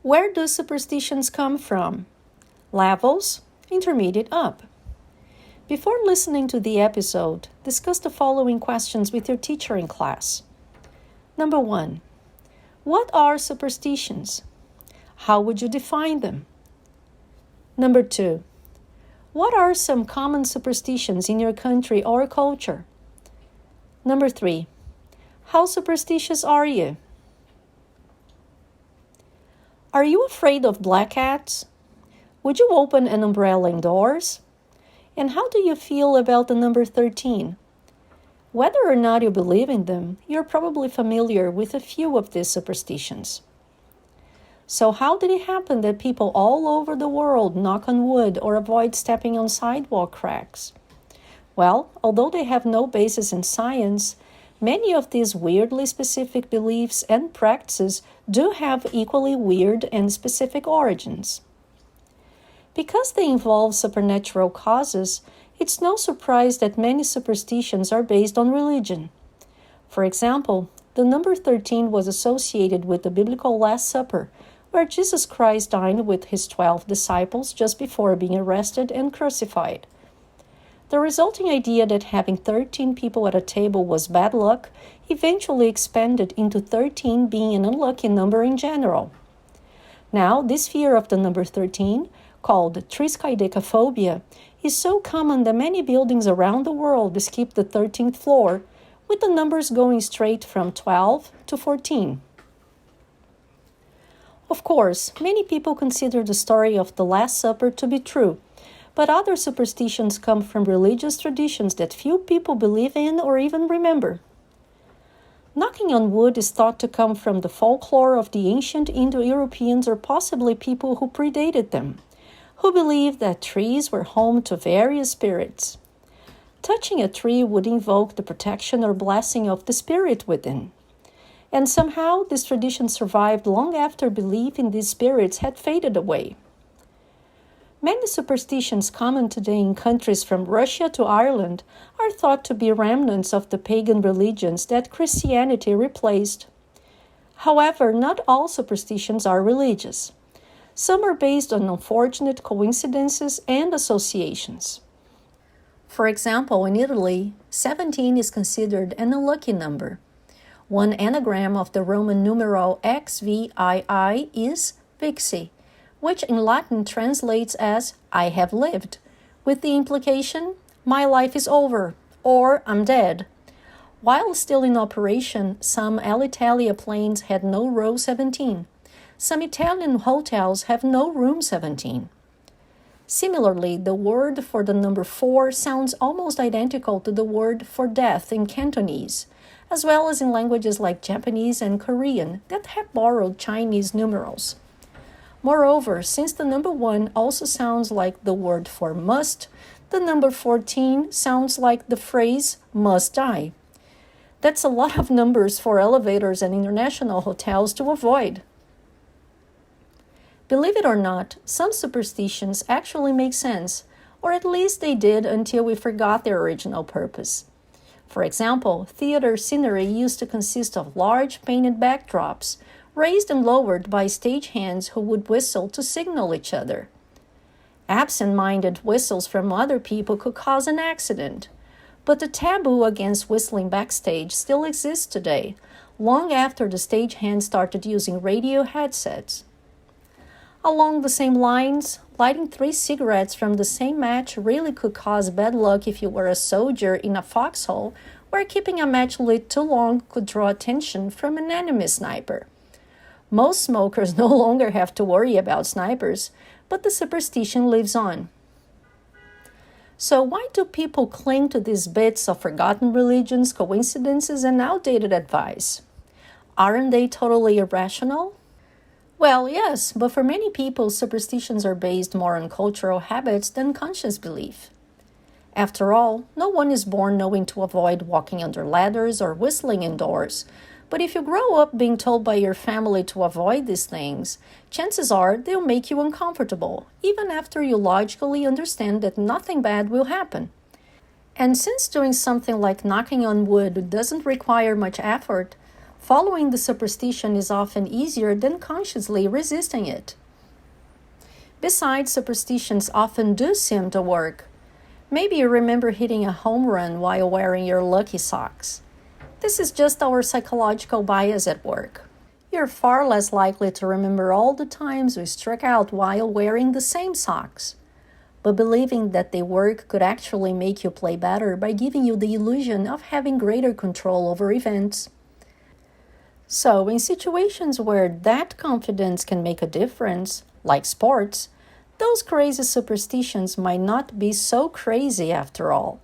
Where do superstitions come from? Levels, intermediate up. Before listening to the episode, discuss the following questions with your teacher in class. Number 1. What are superstitions? How would you define them? Number 2. What are some common superstitions in your country or culture? Number 3. How superstitious are you? Are you afraid of black cats? Would you open an umbrella indoors? And how do you feel about the number 13? Whether or not you believe in them, you're probably familiar with a few of these superstitions. So how did it happen that people all over the world knock on wood or avoid stepping on sidewalk cracks? Well, although they have no basis in science, many of these weirdly specific beliefs and practices do have equally weird and specific origins. Because they involve supernatural causes, it's no surprise that many superstitions are based on religion. For example, the number 13 was associated with the biblical Last Supper, where Jesus Christ dined with his 12 disciples just before being arrested and crucified. The resulting idea that having 13 people at a table was bad luck eventually expanded into 13 being an unlucky number in general. Now, this fear of the number 13, called triskaidekaphobia, is so common that many buildings around the world skip the 13th floor, with the numbers going straight from 12 to 14. Of course, many people consider the story of the Last Supper to be true, but other superstitions come from religious traditions that few people believe in or even remember. Knocking on wood is thought to come from the folklore of the ancient Indo-Europeans or possibly people who predated them, who believed that trees were home to various spirits. Touching a tree would invoke the protection or blessing of the spirit within. And somehow this tradition survived long after belief in these spirits had faded away. Many superstitions common today in countries from Russia to Ireland are thought to be remnants of the pagan religions that Christianity replaced. However, not all superstitions are religious. Some are based on unfortunate coincidences and associations. For example, in Italy, 17 is considered an unlucky number. One anagram of the Roman numeral XVII is vixi, which in Latin translates as I have lived, with the implication, my life is over, or I'm dead. While still in operation, some Alitalia planes had no row 17. Some Italian hotels have no room 17. Similarly, the word for the number 4 sounds almost identical to the word for death in Cantonese, as well as in languages like Japanese and Korean that have borrowed Chinese numerals. Moreover, since the number 1 also sounds like the word for must, the number 14 sounds like the phrase must die. That's a lot of numbers for elevators and international hotels to avoid. Believe it or not, some superstitions actually make sense, or at least they did until we forgot their original purpose. For example, theater scenery used to consist of large painted backdrops, raised and lowered by stagehands who would whistle to signal each other. Absent-minded whistles from other people could cause an accident, but the taboo against whistling backstage still exists today, long after the stagehands started using radio headsets. Along the same lines, lighting 3 cigarettes from the same match really could cause bad luck if you were a soldier in a foxhole, where keeping a match lit too long could draw attention from an enemy sniper. Most smokers no longer have to worry about snipers, but the superstition lives on. So why do people cling to these bits of forgotten religions, coincidences, and outdated advice? Aren't they totally irrational? Well, yes, but for many people, superstitions are based more on cultural habits than conscious belief. After all, no one is born knowing to avoid walking under ladders or whistling indoors. But if you grow up being told by your family to avoid these things, chances are they'll make you uncomfortable, even after you logically understand that nothing bad will happen. And since doing something like knocking on wood doesn't require much effort, Following the superstition is often easier than consciously resisting it. Besides, superstitions often do seem to work. Maybe you remember hitting a home run while wearing your lucky socks. This is just our psychological bias at work. You're far less likely to remember all the times you struck out while wearing the same socks. But believing that they work could actually make you play better by giving you the illusion of having greater control over events. So, in situations where that confidence can make a difference, like sports, those crazy superstitions might not be so crazy after all.